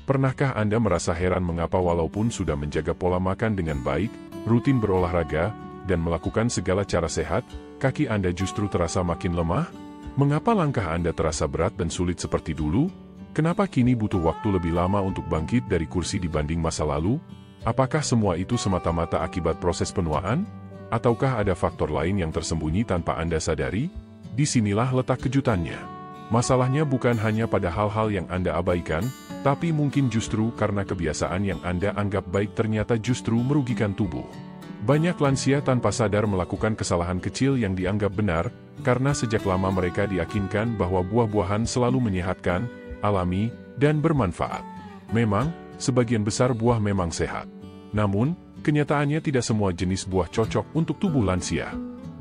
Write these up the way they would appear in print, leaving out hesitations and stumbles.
Pernahkah Anda merasa heran mengapa walaupun sudah menjaga pola makan dengan baik, rutin berolahraga, dan melakukan segala cara sehat, kaki Anda justru terasa makin lemah? Mengapa langkah Anda terasa berat dan sulit seperti dulu? Kenapa kini butuh waktu lebih lama untuk bangkit dari kursi dibanding masa lalu? Apakah semua itu semata-mata akibat proses penuaan? Ataukah ada faktor lain yang tersembunyi tanpa Anda sadari? Disinilah letak kejutannya. Masalahnya bukan hanya pada hal-hal yang Anda abaikan, tapi mungkin justru karena kebiasaan yang Anda anggap baik ternyata justru merugikan tubuh. Banyak lansia tanpa sadar melakukan kesalahan kecil yang dianggap benar, karena sejak lama mereka diyakinkan bahwa buah-buahan selalu menyehatkan, alami, dan bermanfaat. Memang, sebagian besar buah memang sehat. Namun, kenyataannya tidak semua jenis buah cocok untuk tubuh lansia.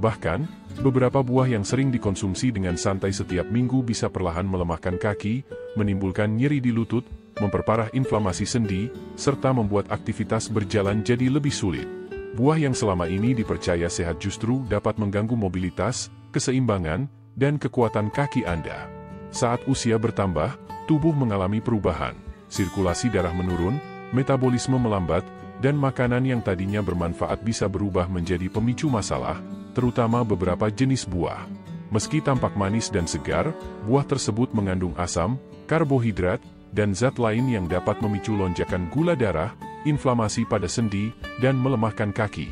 Bahkan, beberapa buah yang sering dikonsumsi dengan santai setiap minggu bisa perlahan melemahkan kaki, menimbulkan nyeri di lutut, memperparah inflamasi sendi, serta membuat aktivitas berjalan jadi lebih sulit. Buah yang selama ini dipercaya sehat justru dapat mengganggu mobilitas, keseimbangan, dan kekuatan kaki Anda. Saat usia bertambah, tubuh mengalami perubahan, sirkulasi darah menurun, metabolisme melambat, dan makanan yang tadinya bermanfaat bisa berubah menjadi pemicu masalah, terutama beberapa jenis buah. Meski tampak manis dan segar, buah tersebut mengandung asam, karbohidrat, dan zat lain yang dapat memicu lonjakan gula darah, inflamasi pada sendi, dan melemahkan kaki.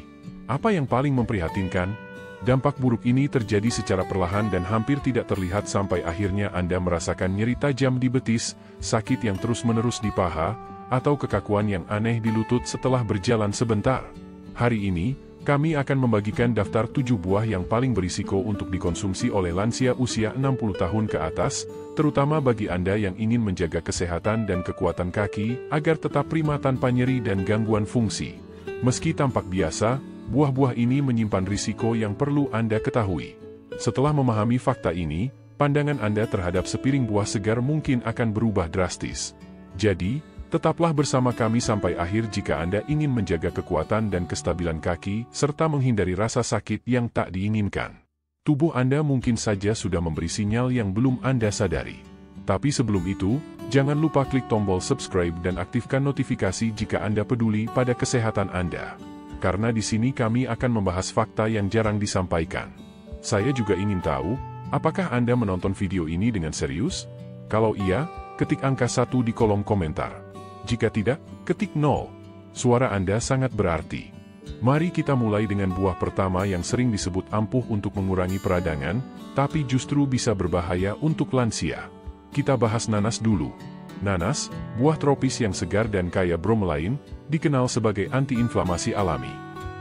Apa yang paling memprihatinkan? Dampak buruk ini terjadi secara perlahan dan hampir tidak terlihat sampai akhirnya Anda merasakan nyeri tajam di betis, sakit yang terus-menerus di paha, atau kekakuan yang aneh di lutut setelah berjalan sebentar. Hari ini, kami akan membagikan daftar 7 buah yang paling berisiko untuk dikonsumsi oleh lansia usia 60 tahun ke atas, terutama bagi Anda yang ingin menjaga kesehatan dan kekuatan kaki agar tetap prima tanpa nyeri dan gangguan fungsi. Meski tampak biasa, buah-buah ini menyimpan risiko yang perlu Anda ketahui. Setelah memahami fakta ini, pandangan Anda terhadap sepiring buah segar mungkin akan berubah drastis. Jadi, tetaplah bersama kami sampai akhir jika Anda ingin menjaga kekuatan dan kestabilan kaki, serta menghindari rasa sakit yang tak diinginkan. Tubuh Anda mungkin saja sudah memberi sinyal yang belum Anda sadari. Tapi sebelum itu, jangan lupa klik tombol subscribe dan aktifkan notifikasi jika Anda peduli pada kesehatan Anda. Karena di sini kami akan membahas fakta yang jarang disampaikan. Saya juga ingin tahu, apakah Anda menonton video ini dengan serius? Kalau iya, ketik angka 1 di kolom komentar. Jika tidak, ketik 0. Suara Anda sangat berarti. Mari kita mulai dengan buah pertama yang sering disebut ampuh untuk mengurangi peradangan, tapi justru bisa berbahaya untuk lansia. Kita bahas nanas dulu. Nanas, buah tropis yang segar dan kaya bromelain, dikenal sebagai antiinflamasi alami.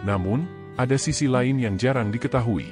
Namun, ada sisi lain yang jarang diketahui.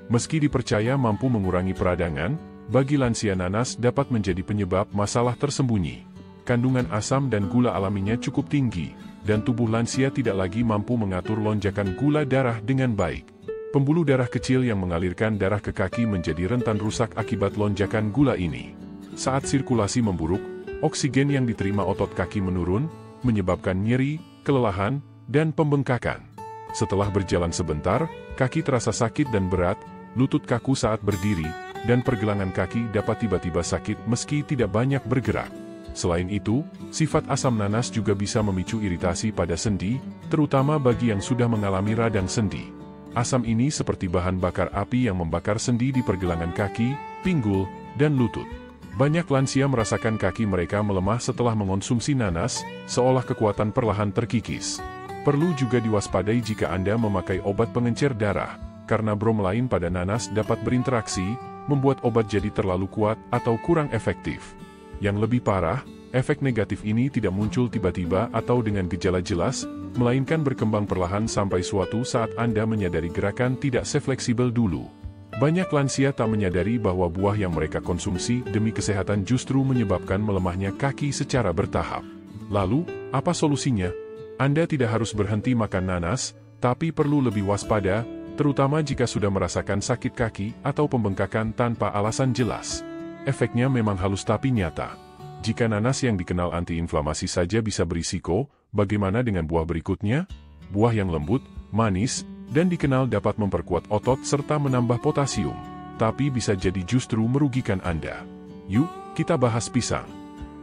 Meski dipercaya mampu mengurangi peradangan, bagi lansia nanas dapat menjadi penyebab masalah tersembunyi. Kandungan asam dan gula alaminya cukup tinggi, dan tubuh lansia tidak lagi mampu mengatur lonjakan gula darah dengan baik. Pembuluh darah kecil yang mengalirkan darah ke kaki menjadi rentan rusak akibat lonjakan gula ini. Saat sirkulasi memburuk, oksigen yang diterima otot kaki menurun, menyebabkan nyeri, kelelahan, dan pembengkakan. Setelah berjalan sebentar, kaki terasa sakit dan berat, lutut kaku saat berdiri, dan pergelangan kaki dapat tiba-tiba sakit meski tidak banyak bergerak. Selain itu, sifat asam nanas juga bisa memicu iritasi pada sendi, terutama bagi yang sudah mengalami radang sendi. Asam ini seperti bahan bakar api yang membakar sendi di pergelangan kaki, pinggul, dan lutut. Banyak lansia merasakan kaki mereka melemah setelah mengonsumsi nanas, seolah kekuatan perlahan terkikis. Perlu juga diwaspadai jika Anda memakai obat pengencer darah, karena bromelain pada nanas dapat berinteraksi, membuat obat jadi terlalu kuat atau kurang efektif. Yang lebih parah, efek negatif ini tidak muncul tiba-tiba atau dengan gejala jelas, melainkan berkembang perlahan sampai suatu saat Anda menyadari gerakan tidak sefleksibel dulu. Banyak lansia tak menyadari bahwa buah yang mereka konsumsi demi kesehatan justru menyebabkan melemahnya kaki secara bertahap. Lalu, apa solusinya? Anda tidak harus berhenti makan nanas, tapi perlu lebih waspada, terutama jika sudah merasakan sakit kaki atau pembengkakan tanpa alasan jelas. Efeknya memang halus tapi nyata. Jika nanas yang dikenal antiinflamasi saja bisa berisiko, bagaimana dengan buah berikutnya? Buah yang lembut, manis, dan dikenal dapat memperkuat otot serta menambah potasium, tapi bisa jadi justru merugikan Anda. Yuk, kita bahas pisang.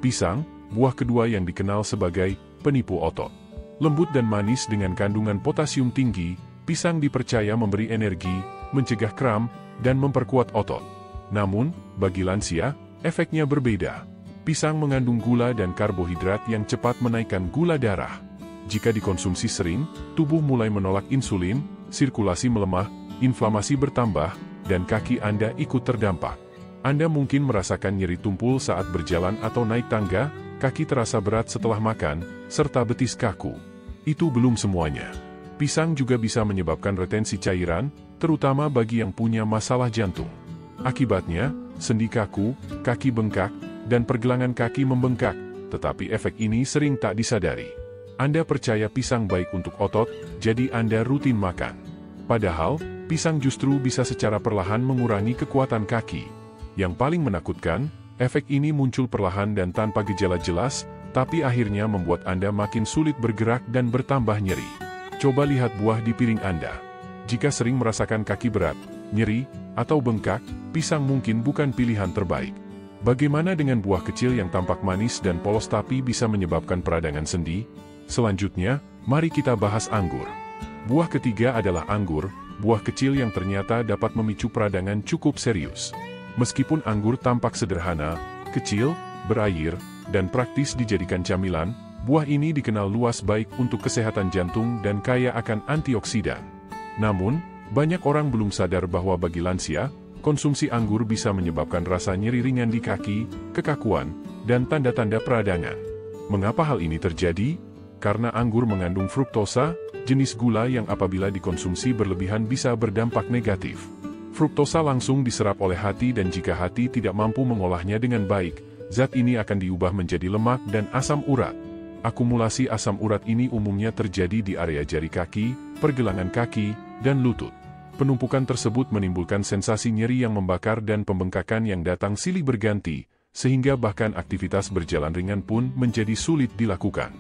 Pisang, buah kedua yang dikenal sebagai penipu otot. Lembut dan manis dengan kandungan potasium tinggi, pisang dipercaya memberi energi, mencegah kram, dan memperkuat otot. Namun, bagi lansia, efeknya berbeda. Pisang mengandung gula dan karbohidrat yang cepat menaikkan gula darah. Jika dikonsumsi sering, tubuh mulai menolak insulin, sirkulasi melemah, inflamasi bertambah, dan kaki Anda ikut terdampak. Anda mungkin merasakan nyeri tumpul saat berjalan atau naik tangga, kaki terasa berat setelah makan, serta betis kaku. Itu belum semuanya. Pisang juga bisa menyebabkan retensi cairan, terutama bagi yang punya masalah jantung. Akibatnya, sendi kaku, kaki bengkak, dan pergelangan kaki membengkak, tetapi efek ini sering tak disadari. Anda percaya pisang baik untuk otot, jadi Anda rutin makan. Padahal, pisang justru bisa secara perlahan mengurangi kekuatan kaki. Yang paling menakutkan, efek ini muncul perlahan dan tanpa gejala jelas, tapi akhirnya membuat Anda makin sulit bergerak dan bertambah nyeri. Coba lihat buah di piring Anda. Jika sering merasakan kaki berat, nyeri, atau bengkak, pisang mungkin bukan pilihan terbaik. Bagaimana dengan buah kecil yang tampak manis dan polos tapi bisa menyebabkan peradangan sendi? Selanjutnya, mari kita bahas anggur. Buah ketiga adalah anggur, buah kecil yang ternyata dapat memicu peradangan cukup serius. Meskipun anggur tampak sederhana, kecil, berair, dan praktis dijadikan camilan, buah ini dikenal luas baik untuk kesehatan jantung dan kaya akan antioksidan. Namun, banyak orang belum sadar bahwa bagi lansia, konsumsi anggur bisa menyebabkan rasa nyeri ringan di kaki, kekakuan, dan tanda-tanda peradangan. Mengapa hal ini terjadi? Karena anggur mengandung fruktosa, jenis gula yang apabila dikonsumsi berlebihan bisa berdampak negatif. Fruktosa langsung diserap oleh hati dan jika hati tidak mampu mengolahnya dengan baik, zat ini akan diubah menjadi lemak dan asam urat. Akumulasi asam urat ini umumnya terjadi di area jari kaki, pergelangan kaki, dan lutut. Penumpukan tersebut menimbulkan sensasi nyeri yang membakar dan pembengkakan yang datang silih berganti, sehingga bahkan aktivitas berjalan ringan pun menjadi sulit dilakukan.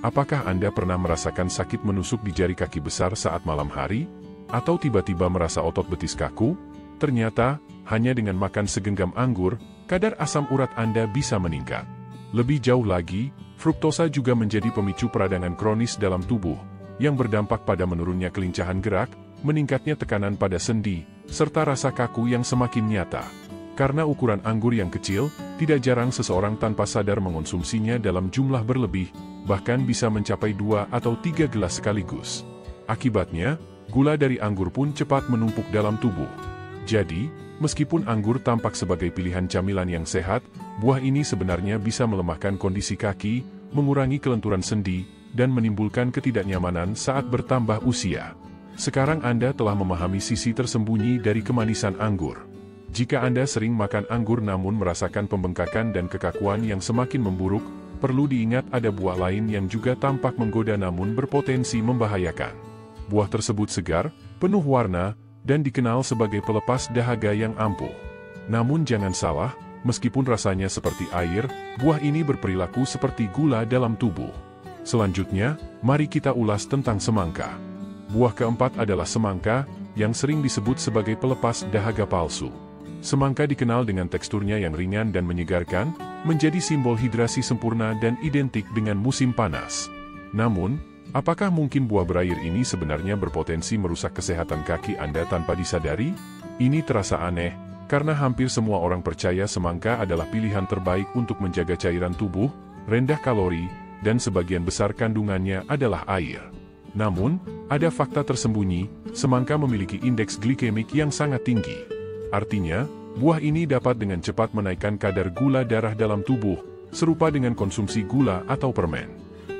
Apakah Anda pernah merasakan sakit menusuk di jari kaki besar saat malam hari? Atau tiba-tiba merasa otot betis kaku? Ternyata, hanya dengan makan segenggam anggur, kadar asam urat Anda bisa meningkat. Lebih jauh lagi, fruktosa juga menjadi pemicu peradangan kronis dalam tubuh, yang berdampak pada menurunnya kelincahan gerak, meningkatnya tekanan pada sendi, serta rasa kaku yang semakin nyata. Karena ukuran anggur yang kecil, tidak jarang seseorang tanpa sadar mengonsumsinya dalam jumlah berlebih, bahkan bisa mencapai 2 atau 3 gelas sekaligus. Akibatnya, gula dari anggur pun cepat menumpuk dalam tubuh. Jadi, meskipun anggur tampak sebagai pilihan camilan yang sehat, buah ini sebenarnya bisa melemahkan kondisi kaki, mengurangi kelenturan sendi, dan menimbulkan ketidaknyamanan saat bertambah usia. Sekarang Anda telah memahami sisi tersembunyi dari kemanisan anggur. Jika Anda sering makan anggur namun merasakan pembengkakan dan kekakuan yang semakin memburuk, perlu diingat ada buah lain yang juga tampak menggoda namun berpotensi membahayakan. Buah tersebut segar, penuh warna, dan dikenal sebagai pelepas dahaga yang ampuh. Namun jangan salah, meskipun rasanya seperti air, buah ini berperilaku seperti gula dalam tubuh. Selanjutnya, mari kita ulas tentang semangka. Buah keempat adalah semangka, yang sering disebut sebagai pelepas dahaga palsu. Semangka dikenal dengan teksturnya yang ringan dan menyegarkan, menjadi simbol hidrasi sempurna dan identik dengan musim panas. Namun, apakah mungkin buah berair ini sebenarnya berpotensi merusak kesehatan kaki Anda tanpa disadari? Ini terasa aneh, karena hampir semua orang percaya semangka adalah pilihan terbaik untuk menjaga cairan tubuh, rendah kalori, dan sebagian besar kandungannya adalah air. Namun, ada fakta tersembunyi, semangka memiliki indeks glikemik yang sangat tinggi. Artinya, buah ini dapat dengan cepat menaikkan kadar gula darah dalam tubuh, serupa dengan konsumsi gula atau permen.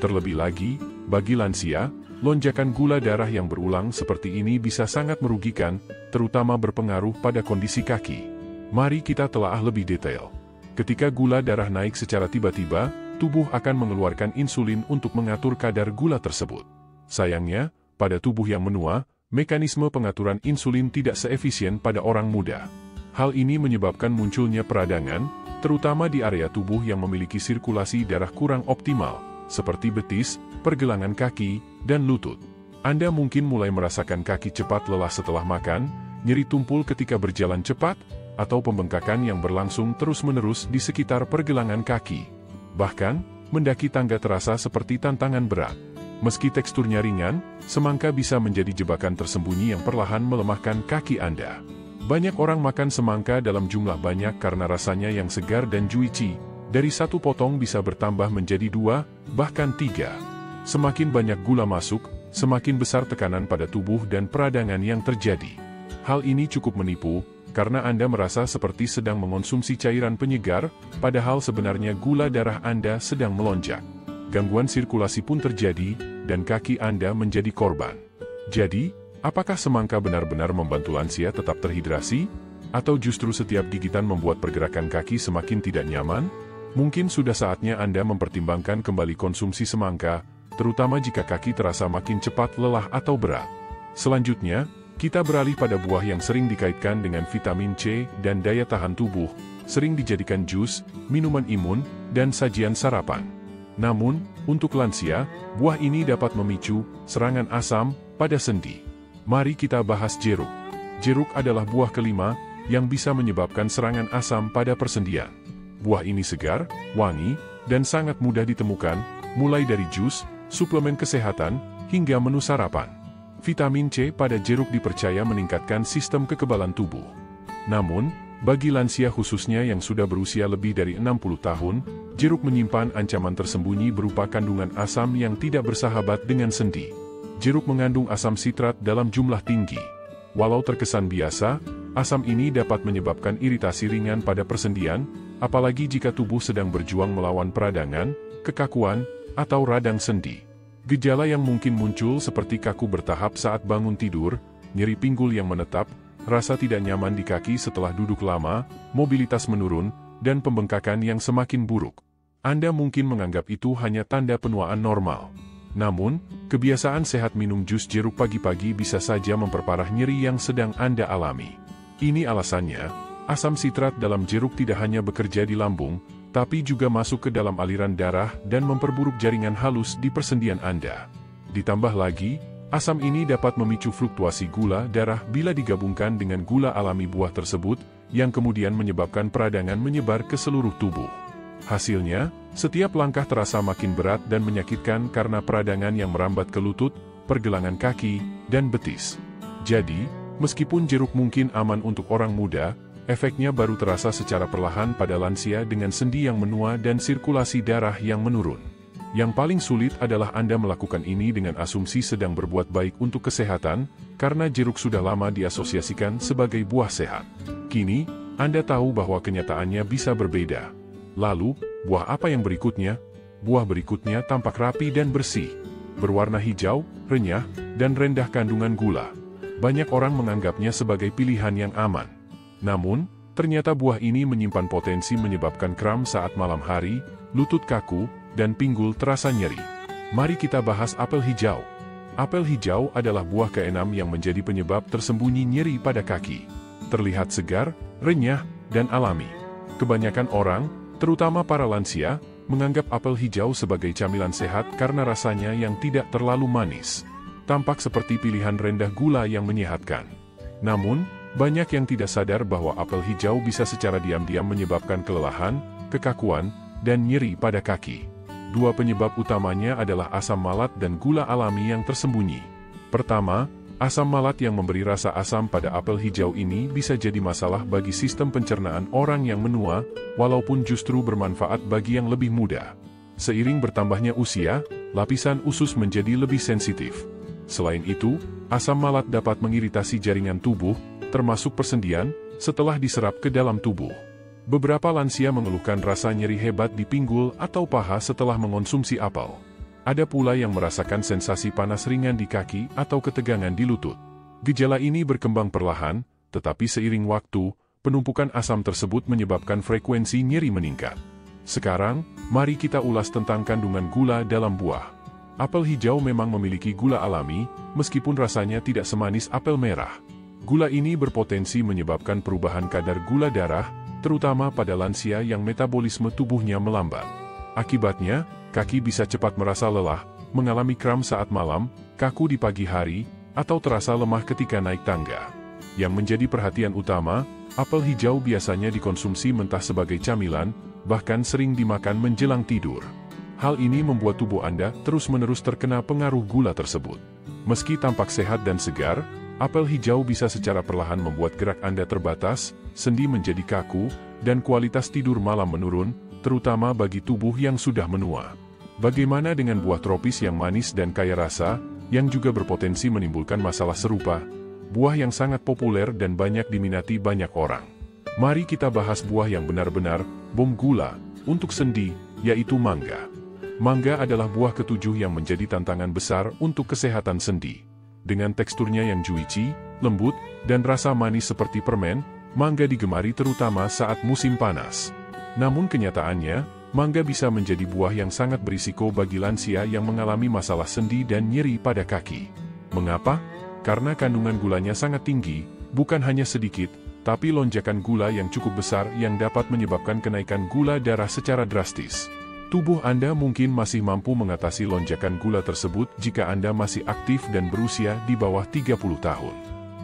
Terlebih lagi, bagi lansia, lonjakan gula darah yang berulang seperti ini bisa sangat merugikan, terutama berpengaruh pada kondisi kaki. Mari kita telaah lebih detail. Ketika gula darah naik secara tiba-tiba, tubuh akan mengeluarkan insulin untuk mengatur kadar gula tersebut. Sayangnya, pada tubuh yang menua, mekanisme pengaturan insulin tidak seefisien pada orang muda. Hal ini menyebabkan munculnya peradangan, terutama di area tubuh yang memiliki sirkulasi darah kurang optimal, seperti betis, pergelangan kaki, dan lutut. Anda mungkin mulai merasakan kaki cepat lelah setelah makan, nyeri tumpul ketika berjalan cepat, atau pembengkakan yang berlangsung terus-menerus di sekitar pergelangan kaki. Bahkan, mendaki tangga terasa seperti tantangan berat. Meski teksturnya ringan, semangka bisa menjadi jebakan tersembunyi yang perlahan melemahkan kaki Anda. Banyak orang makan semangka dalam jumlah banyak karena rasanya yang segar dan juicy. Dari satu potong bisa bertambah menjadi 2, bahkan 3. Semakin banyak gula masuk, semakin besar tekanan pada tubuh dan peradangan yang terjadi. Hal ini cukup menipu, karena Anda merasa seperti sedang mengonsumsi cairan penyegar, padahal sebenarnya gula darah Anda sedang melonjak. Gangguan sirkulasi pun terjadi, dan kaki Anda menjadi korban. Jadi, apakah semangka benar-benar membantu lansia tetap terhidrasi? Atau justru setiap gigitan membuat pergerakan kaki semakin tidak nyaman? Mungkin sudah saatnya Anda mempertimbangkan kembali konsumsi semangka, terutama jika kaki terasa makin cepat lelah atau berat. Selanjutnya, kita beralih pada buah yang sering dikaitkan dengan vitamin C dan daya tahan tubuh, sering dijadikan jus, minuman imun, dan sajian sarapan. Namun, untuk lansia, buah ini dapat memicu serangan asam pada sendi. Mari kita bahas jeruk. Jeruk adalah buah kelima yang bisa menyebabkan serangan asam pada persendian. Buah ini segar, wangi, dan sangat mudah ditemukan, mulai dari jus, suplemen kesehatan, hingga menu sarapan. Vitamin C pada jeruk dipercaya meningkatkan sistem kekebalan tubuh. Namun, bagi lansia khususnya yang sudah berusia lebih dari 60 tahun, jeruk menyimpan ancaman tersembunyi berupa kandungan asam yang tidak bersahabat dengan sendi. Jeruk mengandung asam sitrat dalam jumlah tinggi. Walau terkesan biasa, asam ini dapat menyebabkan iritasi ringan pada persendian, apalagi jika tubuh sedang berjuang melawan peradangan, kekakuan, atau radang sendi. Gejala yang mungkin muncul seperti kaku bertahap saat bangun tidur, nyeri pinggul yang menetap, rasa tidak nyaman di kaki setelah duduk lama, mobilitas menurun, dan pembengkakan yang semakin buruk. Anda mungkin menganggap itu hanya tanda penuaan normal. Namun, kebiasaan sehat minum jus jeruk pagi-pagi bisa saja memperparah nyeri yang sedang Anda alami. Ini alasannya, asam sitrat dalam jeruk tidak hanya bekerja di lambung, tapi juga masuk ke dalam aliran darah dan memperburuk jaringan halus di persendian Anda. Ditambah lagi, asam ini dapat memicu fluktuasi gula darah bila digabungkan dengan gula alami buah tersebut, yang kemudian menyebabkan peradangan menyebar ke seluruh tubuh. Hasilnya, setiap langkah terasa makin berat dan menyakitkan karena peradangan yang merambat ke lutut, pergelangan kaki, dan betis. Jadi, meskipun jeruk mungkin aman untuk orang muda, efeknya baru terasa secara perlahan pada lansia dengan sendi yang menua dan sirkulasi darah yang menurun. Yang paling sulit adalah Anda melakukan ini dengan asumsi sedang berbuat baik untuk kesehatan, karena jeruk sudah lama diasosiasikan sebagai buah sehat. Kini, Anda tahu bahwa kenyataannya bisa berbeda. Lalu, buah apa yang berikutnya? Buah berikutnya tampak rapi dan bersih, berwarna hijau, renyah, dan rendah kandungan gula. Banyak orang menganggapnya sebagai pilihan yang aman. Namun, ternyata buah ini menyimpan potensi menyebabkan kram saat malam hari, lutut kaku, dan pinggul terasa nyeri. Mari kita bahas apel hijau. Apel hijau adalah buah keenam yang menjadi penyebab tersembunyi nyeri pada kaki. Terlihat segar, renyah, dan alami. Kebanyakan orang, terutama para lansia, menganggap apel hijau sebagai camilan sehat karena rasanya yang tidak terlalu manis. Tampak seperti pilihan rendah gula yang menyehatkan. Namun, banyak yang tidak sadar bahwa apel hijau bisa secara diam-diam menyebabkan kelelahan, kekakuan, dan nyeri pada kaki. Dua penyebab utamanya adalah asam malat dan gula alami yang tersembunyi. Pertama, asam malat yang memberi rasa asam pada apel hijau ini bisa jadi masalah bagi sistem pencernaan orang yang menua, walaupun justru bermanfaat bagi yang lebih muda. Seiring bertambahnya usia, lapisan usus menjadi lebih sensitif. Selain itu, asam malat dapat mengiritasi jaringan tubuh, termasuk persendian, setelah diserap ke dalam tubuh. Beberapa lansia mengeluhkan rasa nyeri hebat di pinggul atau paha setelah mengonsumsi apel. Ada pula yang merasakan sensasi panas ringan di kaki atau ketegangan di lutut. Gejala ini berkembang perlahan, tetapi seiring waktu, penumpukan asam tersebut menyebabkan frekuensi nyeri meningkat. Sekarang, mari kita ulas tentang kandungan gula dalam buah. Apel hijau memang memiliki gula alami, meskipun rasanya tidak semanis apel merah. Gula ini berpotensi menyebabkan perubahan kadar gula darah, terutama pada lansia yang metabolisme tubuhnya melambat. Akibatnya, kaki bisa cepat merasa lelah, mengalami kram saat malam, kaku di pagi hari, atau terasa lemah ketika naik tangga. Yang menjadi perhatian utama, apel hijau biasanya dikonsumsi mentah sebagai camilan, bahkan sering dimakan menjelang tidur. Hal ini membuat tubuh Anda terus-menerus terkena pengaruh gula tersebut. Meski tampak sehat dan segar, apel hijau bisa secara perlahan membuat gerak Anda terbatas, sendi menjadi kaku, dan kualitas tidur malam menurun, terutama bagi tubuh yang sudah menua. Bagaimana dengan buah tropis yang manis dan kaya rasa, yang juga berpotensi menimbulkan masalah serupa? Buah yang sangat populer dan banyak diminati banyak orang. Mari kita bahas buah yang benar-benar bom gula untuk sendi, yaitu mangga. Mangga adalah buah ketujuh yang menjadi tantangan besar untuk kesehatan sendi. Dengan teksturnya yang juicy, lembut, dan rasa manis seperti permen, mangga digemari terutama saat musim panas. Namun kenyataannya, mangga bisa menjadi buah yang sangat berisiko bagi lansia yang mengalami masalah sendi dan nyeri pada kaki. Mengapa? Karena kandungan gulanya sangat tinggi, bukan hanya sedikit, tapi lonjakan gula yang cukup besar yang dapat menyebabkan kenaikan gula darah secara drastis. Tubuh Anda mungkin masih mampu mengatasi lonjakan gula tersebut jika Anda masih aktif dan berusia di bawah 30 tahun.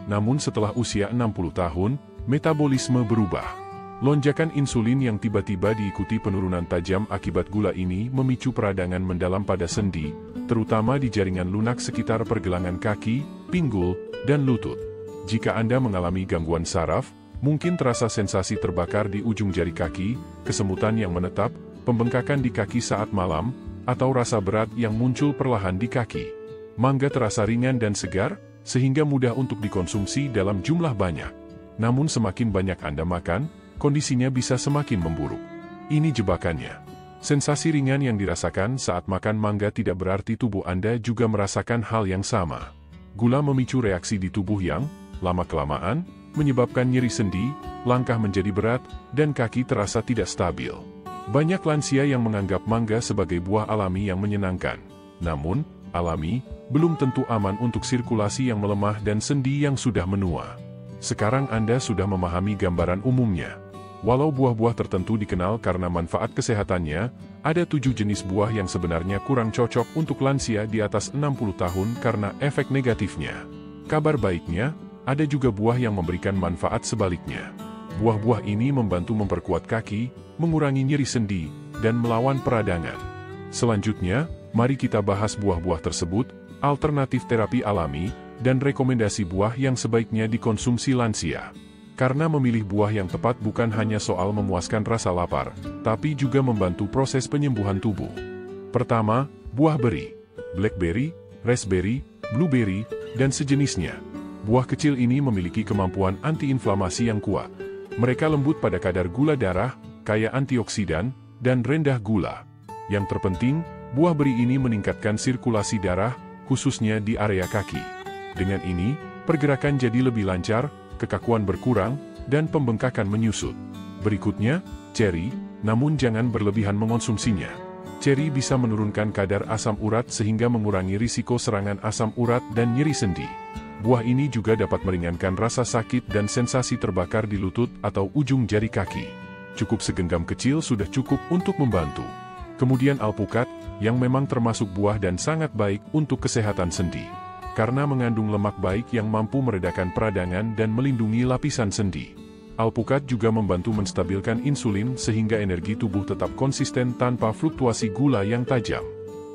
Namun setelah usia 60 tahun, metabolisme berubah. Lonjakan insulin yang tiba-tiba diikuti penurunan tajam akibat gula ini memicu peradangan mendalam pada sendi, terutama di jaringan lunak sekitar pergelangan kaki, pinggul, dan lutut. Jika Anda mengalami gangguan saraf, mungkin terasa sensasi terbakar di ujung jari kaki, kesemutan yang menetap, pembengkakan di kaki saat malam, atau rasa berat yang muncul perlahan di kaki. Mangga terasa ringan dan segar, sehingga mudah untuk dikonsumsi dalam jumlah banyak. Namun semakin banyak Anda makan, kondisinya bisa semakin memburuk. Ini jebakannya. Sensasi ringan yang dirasakan saat makan mangga tidak berarti tubuh Anda juga merasakan hal yang sama. Gula memicu reaksi di tubuh yang, lama-kelamaan, menyebabkan nyeri sendi, langkah menjadi berat, dan kaki terasa tidak stabil. Banyak lansia yang menganggap mangga sebagai buah alami yang menyenangkan. Namun, alami, belum tentu aman untuk sirkulasi yang melemah dan sendi yang sudah menua. Sekarang Anda sudah memahami gambaran umumnya. Walau buah-buah tertentu dikenal karena manfaat kesehatannya, ada 7 jenis buah yang sebenarnya kurang cocok untuk lansia di atas 60 tahun karena efek negatifnya. Kabar baiknya, ada juga buah yang memberikan manfaat sebaliknya. Buah-buah ini membantu memperkuat kaki, mengurangi nyeri sendi, dan melawan peradangan. Selanjutnya, mari kita bahas buah-buah tersebut, alternatif terapi alami, dan rekomendasi buah yang sebaiknya dikonsumsi lansia. Karena memilih buah yang tepat bukan hanya soal memuaskan rasa lapar, tapi juga membantu proses penyembuhan tubuh. Pertama, buah beri, blackberry, raspberry, blueberry, dan sejenisnya. Buah kecil ini memiliki kemampuan antiinflamasi yang kuat. Mereka lembut pada kadar gula darah, kaya antioksidan, dan rendah gula. Yang terpenting, buah beri ini meningkatkan sirkulasi darah, khususnya di area kaki. Dengan ini, pergerakan jadi lebih lancar, kekakuan berkurang, dan pembengkakan menyusut. Berikutnya, ceri, namun jangan berlebihan mengonsumsinya. Ceri bisa menurunkan kadar asam urat sehingga mengurangi risiko serangan asam urat dan nyeri sendi. Buah ini juga dapat meringankan rasa sakit dan sensasi terbakar di lutut atau ujung jari kaki. Cukup segenggam kecil sudah cukup untuk membantu. Kemudian alpukat, yang memang termasuk buah dan sangat baik untuk kesehatan sendi. Karena mengandung lemak baik yang mampu meredakan peradangan dan melindungi lapisan sendi. Alpukat juga membantu menstabilkan insulin sehingga energi tubuh tetap konsisten tanpa fluktuasi gula yang tajam.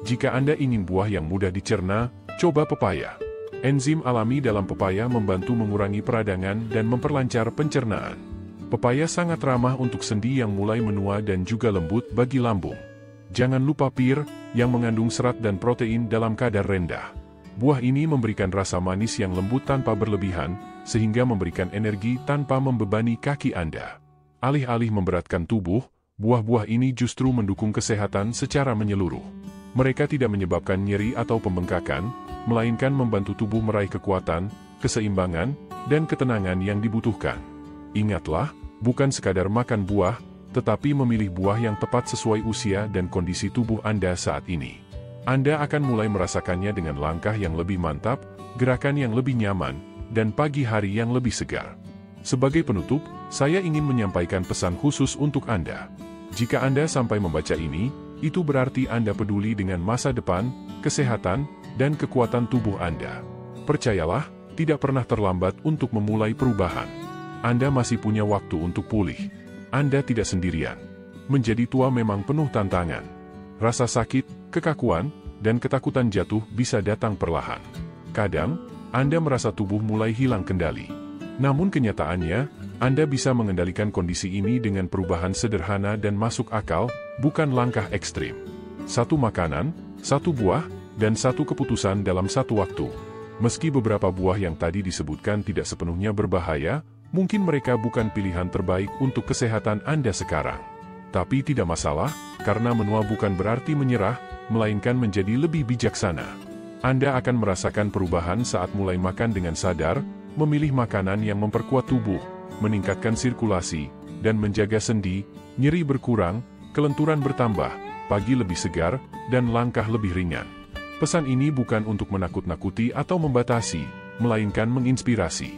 Jika Anda ingin buah yang mudah dicerna, coba pepaya. Enzim alami dalam pepaya membantu mengurangi peradangan dan memperlancar pencernaan. Pepaya sangat ramah untuk sendi yang mulai menua dan juga lembut bagi lambung. Jangan lupa pir, yang mengandung serat dan protein dalam kadar rendah. Buah ini memberikan rasa manis yang lembut tanpa berlebihan, sehingga memberikan energi tanpa membebani kaki Anda. Alih-alih memberatkan tubuh, buah-buah ini justru mendukung kesehatan secara menyeluruh. Mereka tidak menyebabkan nyeri atau pembengkakan, melainkan membantu tubuh meraih kekuatan, keseimbangan, dan ketenangan yang dibutuhkan. Ingatlah, bukan sekadar makan buah, tetapi memilih buah yang tepat sesuai usia dan kondisi tubuh Anda saat ini. Anda akan mulai merasakannya dengan langkah yang lebih mantap, gerakan yang lebih nyaman, dan pagi hari yang lebih segar. Sebagai penutup, saya ingin menyampaikan pesan khusus untuk Anda. Jika Anda sampai membaca ini, itu berarti Anda peduli dengan masa depan, kesehatan, dan kekuatan tubuh Anda. Percayalah, tidak pernah terlambat untuk memulai perubahan. Anda masih punya waktu untuk pulih. Anda tidak sendirian. Menjadi tua memang penuh tantangan. rasa sakit, kekakuan, dan ketakutan jatuh bisa datang perlahan. Kadang, Anda merasa tubuh mulai hilang kendali. Namun kenyataannya, Anda bisa mengendalikan kondisi ini dengan perubahan sederhana dan masuk akal, bukan langkah ekstrim. Satu makanan, satu buah, dan satu keputusan dalam satu waktu. Meski beberapa buah yang tadi disebutkan tidak sepenuhnya berbahaya, mungkin mereka bukan pilihan terbaik untuk kesehatan Anda sekarang. Tapi tidak masalah, karena menua bukan berarti menyerah, melainkan menjadi lebih bijaksana. Anda akan merasakan perubahan saat mulai makan dengan sadar, memilih makanan yang memperkuat tubuh, meningkatkan sirkulasi, dan menjaga sendi, nyeri berkurang, kelenturan bertambah, pagi lebih segar, dan langkah lebih ringan. Pesan ini bukan untuk menakut-nakuti atau membatasi, melainkan menginspirasi.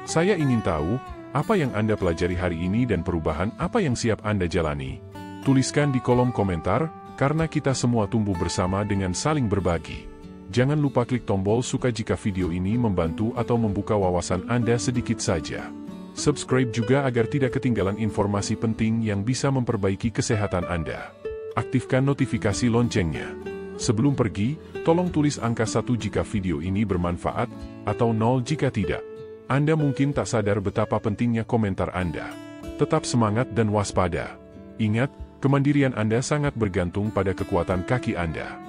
Saya ingin tahu, apa yang Anda pelajari hari ini dan perubahan apa yang siap Anda jalani. Tuliskan di kolom komentar, karena kita semua tumbuh bersama dengan saling berbagi. Jangan lupa klik tombol suka jika video ini membantu atau membuka wawasan Anda sedikit saja. Subscribe juga agar tidak ketinggalan informasi penting yang bisa memperbaiki kesehatan Anda. Aktifkan notifikasi loncengnya. Sebelum pergi, tolong tulis angka 1 jika video ini bermanfaat, atau 0 jika tidak. Anda mungkin tak sadar betapa pentingnya komentar Anda. Tetap semangat dan waspada. Ingat, kemandirian Anda sangat bergantung pada kekuatan kaki Anda.